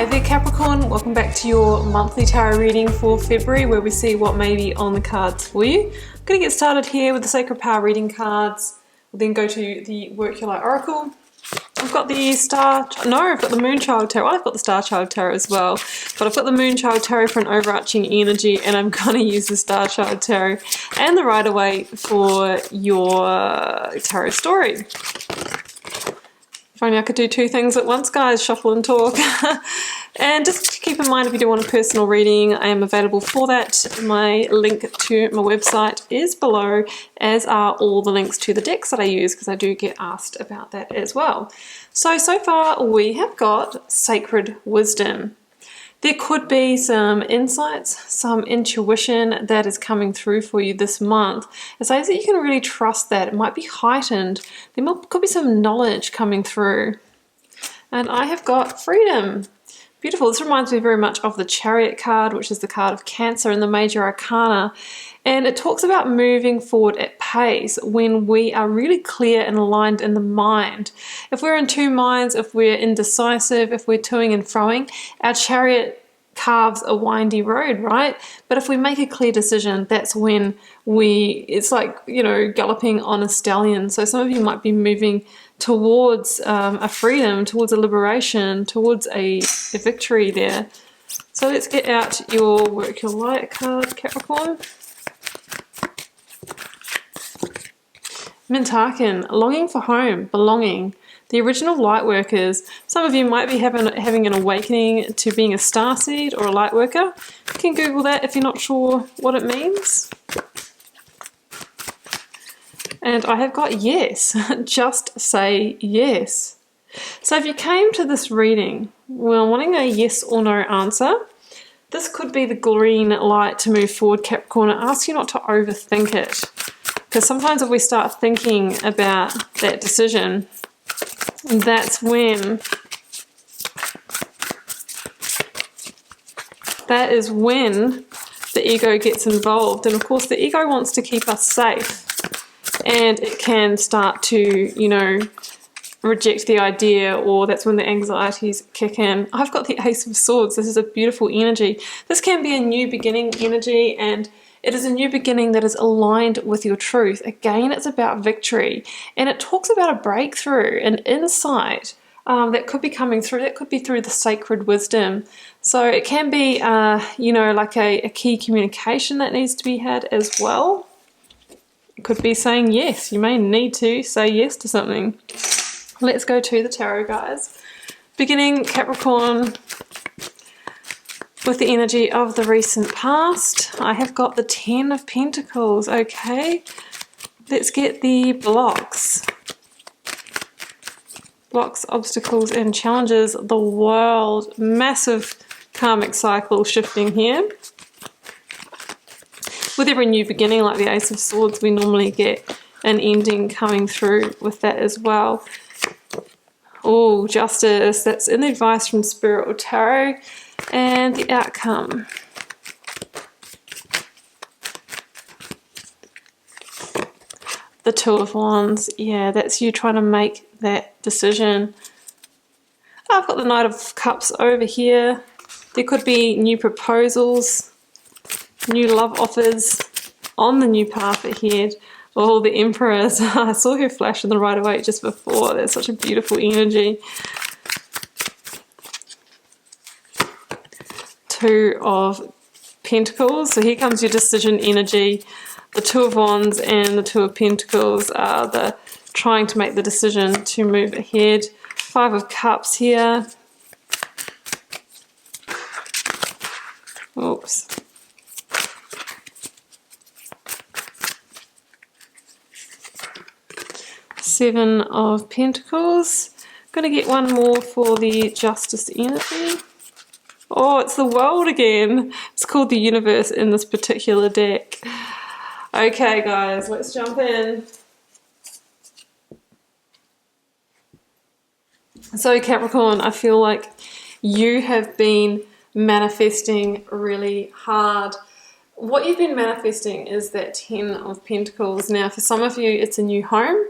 Hi there Capricorn, welcome back to your monthly tarot reading for February where we see what may be on the cards for you. I'm going to get started here with the Sacred Power reading cards. We'll then go to the Work Your Light Oracle. I've got the I've got the Moonchild Tarot. I've got the Star Child Tarot as well, but I've got the Moonchild Tarot for an overarching energy, and I'm going to use the Star Child Tarot and the Rider-Waite for your tarot story. If only I could do two things at once, guys, shuffle and talk. And just keep in mind, if you do want a personal reading, I am available for that. My link to my website is below, as are all the links to the decks that I use, because I do get asked about that as well. So far we have got Sacred Wisdom. There could be some insights, some intuition that is coming through for you this month. It says that you can really trust that. It might be heightened. There could be some knowledge coming through. And I have got Freedom. Beautiful. This reminds me very much of the Chariot card, which is the card of Cancer in the Major Arcana. And it talks about moving forward at pace when we are really clear and aligned in the mind. If we're in two minds, if we're indecisive, if we're toing and froing, our Chariot carves a windy road, right? But if we make a clear decision, that's when it's like, you know, galloping on a stallion. So some of you might be moving towards a freedom, towards a liberation, towards a victory there. So let's get out your Work Your Light card, Capricorn. Mintaken, longing for home, belonging. The original light workers. Some of you might be having an awakening to being a starseed or a light worker. You can Google that if you're not sure what it means. And I have got yes. Just say yes. So if you came to this reading, well, wanting a yes or no answer, this could be the green light to move forward, Capricorn. It asks you not to overthink it. Because sometimes if we start thinking about that decision, that's when the ego gets involved. And of course the ego wants to keep us safe, and it can start to, you know, reject the idea, or that's when the anxieties kick in. I've got the Ace of Swords. This is a beautiful energy. This can be a new beginning energy, and it is a new beginning that is aligned with your truth. Again, it's about victory, and it talks about a breakthrough, an insight that could be coming through. That could be through the Sacred Wisdom. So it can be, you know, like a key communication that needs to be had as well. It could be saying yes. You may need to say yes to something. Let's go to the tarot, guys. Beginning, Capricorn, with the energy of the recent past. I have got the 10 of Pentacles. Okay, let's get the blocks. Blocks, obstacles, and challenges. The World. Massive karmic cycle shifting here. With every new beginning, like the Ace of Swords, we normally get an ending coming through with that as well. Oh, Justice. That's in the advice from Spirit or Tarot. And the outcome. The Two of Wands. Yeah, that's you trying to make that decision. I've got the Knight of Cups over here. There could be new proposals, new love offers on the new path ahead. Oh, the Empress. I saw her flash in the Rider-Waite just before. That's such a beautiful energy. Two of Pentacles. So here comes your decision energy. The Two of Wands and the Two of Pentacles are the trying to make the decision to move ahead. Five of Cups here. Oops. Seven of Pentacles. Going to get one more for the Justice energy. Oh, it's the World again. It's called the Universe in this particular deck. Okay, guys, let's jump in. So, Capricorn, I feel like you have been manifesting really hard. What you've been manifesting is that 10 of Pentacles. Now, for some of you, it's a new home.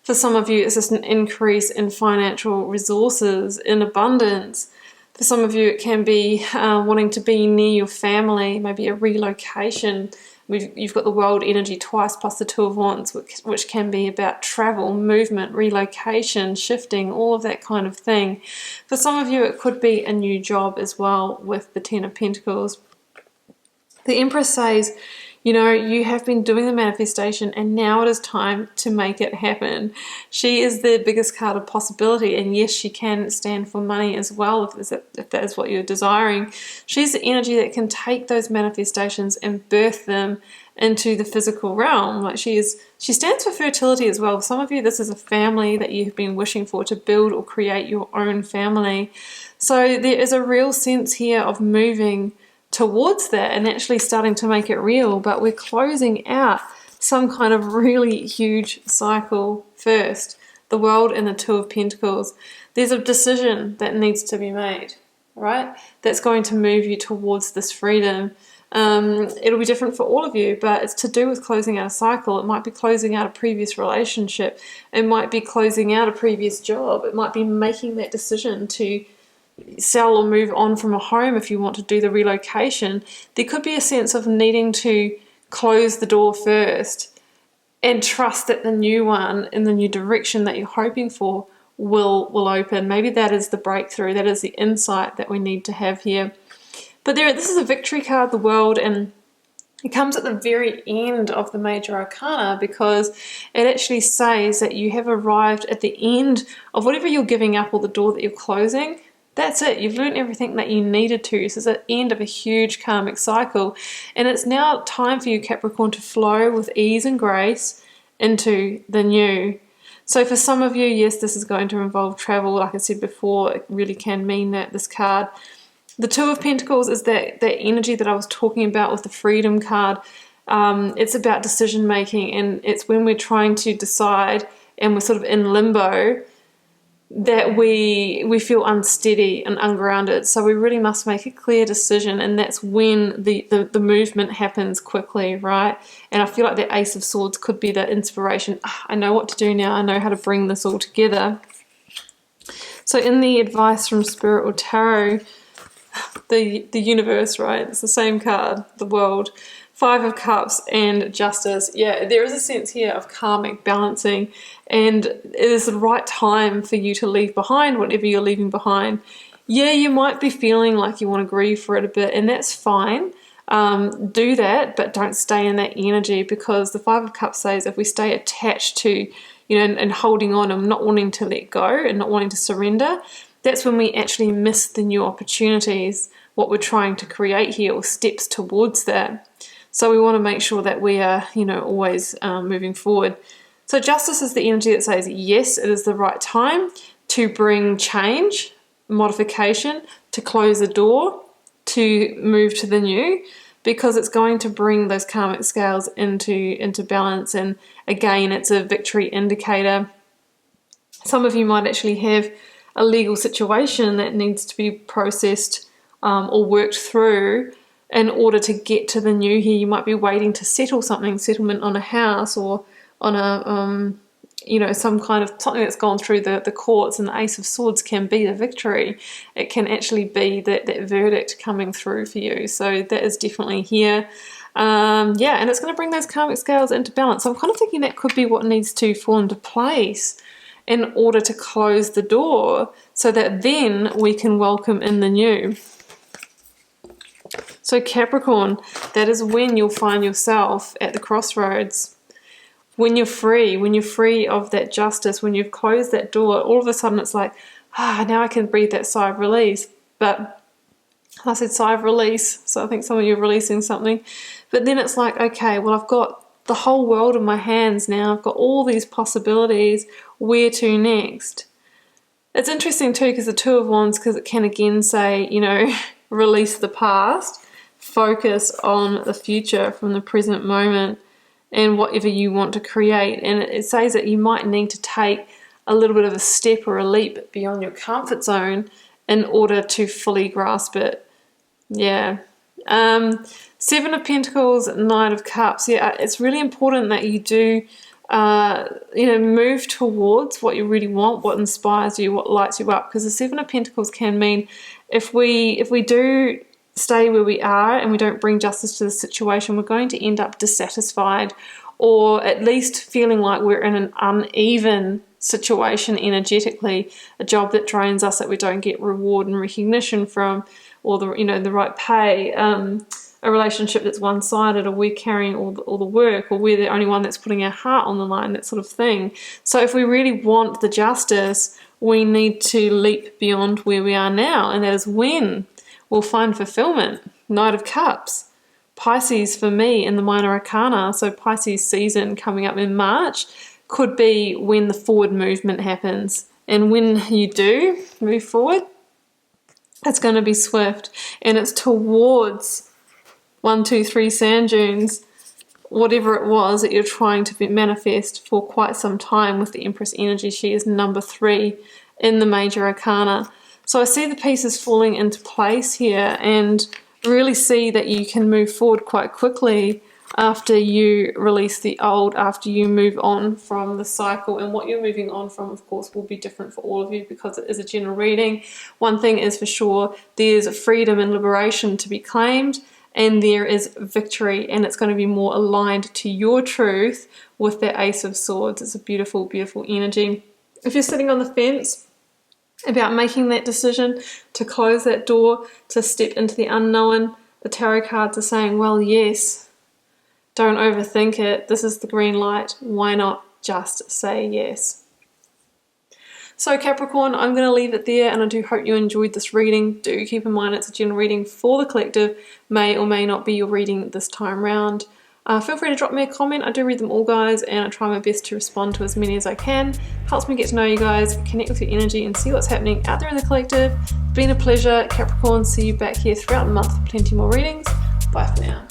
For some of you, it's just an increase in financial resources, in abundance. For some of you, it can be wanting to be near your family, maybe a relocation. You've got the world energy twice plus the Two of Wands, which can be about travel, movement, relocation, shifting, all of that kind of thing. For some of you, it could be a new job as well with the Ten of Pentacles. The Empress says, you know, you have been doing the manifestation and now it is time to make it happen. She is the biggest card of possibility, and yes, she can stand for money as well if that is what you're desiring. She's the energy that can take those manifestations and birth them into the physical realm. Like she stands for fertility as well. For some of you, this is a family that you've been wishing for, to build or create your own family. So there is a real sense here of moving towards that and actually starting to make it real, but we're closing out some kind of really huge cycle first. The World and the Two of Pentacles. There's a decision that needs to be made, right? That's going to move you towards this freedom. It'll be different for all of you, but it's to do with closing out a cycle. It might be closing out a previous relationship. It might be closing out a previous job. It might be making that decision to sell or move on from a home if you want to do the relocation. There could be a sense of needing to close the door first and trust that the new one in the new direction that you're hoping for will open. Maybe that is the breakthrough. That is the insight that we need to have here. But this is a victory card, the World, and it comes at the very end of the Major Arcana because it actually says that you have arrived at the end of whatever you're giving up or the door that you're closing. That's it. You've learned everything that you needed to. So it's the end of a huge karmic cycle. And it's now time for you, Capricorn, to flow with ease and grace into the new. So for some of you, yes, this is going to involve travel. Like I said before, it really can mean that, this card. The Two of Pentacles is that energy that I was talking about with the Freedom card. It's about decision making, and it's when we're trying to decide and we're sort of in limbo that we feel unsteady and ungrounded. So we really must make a clear decision, and that's when the movement happens quickly, right? And I feel like the Ace of Swords could be the inspiration. I know what to do now. I know how to bring this all together. So in the advice from Spirit or Tarot, the universe, right? It's the same card, the World. Five of Cups and Justice. Yeah, there is a sense here of karmic balancing, and it is the right time for you to leave behind whatever you're leaving behind. Yeah, you might be feeling like you want to grieve for it a bit, and that's fine. Do that, but don't stay in that energy, because the Five of Cups says if we stay attached to, you know, and holding on and not wanting to let go and not wanting to surrender, that's when we actually miss the new opportunities, what we're trying to create here, or steps towards that. So we want to make sure that we are, you know, always moving forward. So Justice is the energy that says, yes, it is the right time to bring change, modification, to close the door, to move to the new, because it's going to bring those karmic scales into balance. And again, it's a victory indicator. Some of you might actually have a legal situation that needs to be processed or worked through in order to get to the new here. You might be waiting to settle something, settlement on a house or on a, you know, some kind of something that's gone through the courts, and the Ace of Swords can be the victory. It can actually be that verdict coming through for you. So that is definitely here. Yeah, and it's going to bring those karmic scales into balance. So I'm kind of thinking that could be what needs to fall into place in order to close the door so that then we can welcome in the new. So Capricorn, that is when you'll find yourself at the crossroads. When you're free of that justice, when you've closed that door, all of a sudden it's like, now I can breathe that sigh of release. But I said sigh of release, so I think some of you are releasing something. But then it's like, okay, well, I've got the whole world in my hands now. I've got all these possibilities. Where to next? It's interesting too, because the Two of Wands, because it can again say, you know, release the past, focus on the future from the present moment and whatever you want to create. And it says that you might need to take a little bit of a step or a leap beyond your comfort zone in order to fully grasp it. Yeah. Seven of Pentacles, Knight of Cups. Yeah, it's really important that you do you know, move towards what you really want, what inspires you, what lights you up. Because the Seven of Pentacles can mean if we do stay where we are and we don't bring justice to the situation, we're going to end up dissatisfied, or at least feeling like we're in an uneven situation energetically, a job that drains us, that we don't get reward and recognition from, or the, you know, the right pay, a relationship that's one-sided, or we're carrying all the work, or we're the only one that's putting our heart on the line, that sort of thing. So if we really want the justice, we need to leap beyond where we are now, and that is when we'll find fulfillment. Knight of Cups, Pisces for me in the minor arcana, so Pisces season coming up in March could be when the forward movement happens. And when you do move forward, it's going to be swift, and it's towards 1, 2, 3 sand dunes, whatever it was that you're trying to manifest for quite some time with the Empress energy. She is number 3 in the major arcana. So I see the pieces falling into place here, and really see that you can move forward quite quickly after you release the old, after you move on from the cycle. And what you're moving on from, of course, will be different for all of you because it is a general reading. One thing is for sure, there's freedom and liberation to be claimed, and there is victory, and it's going to be more aligned to your truth with the Ace of Swords. It's a beautiful, beautiful energy. If you're sitting on the fence about making that decision to close that door, to step into the unknown, the tarot cards are saying, well, yes, don't overthink it. This is the green light. Why not just say yes? So Capricorn, I'm going to leave it there, and I do hope you enjoyed this reading. Do keep in mind it's a general reading for the collective, may or may not be your reading this time round. Feel free to drop me a comment. I do read them all, guys, and I try my best to respond to as many as I can. Helps me get to know you guys, connect with your energy, and see what's happening out there in the collective. It's been a pleasure, Capricorn. See you back here throughout the month for plenty more readings. Bye for now.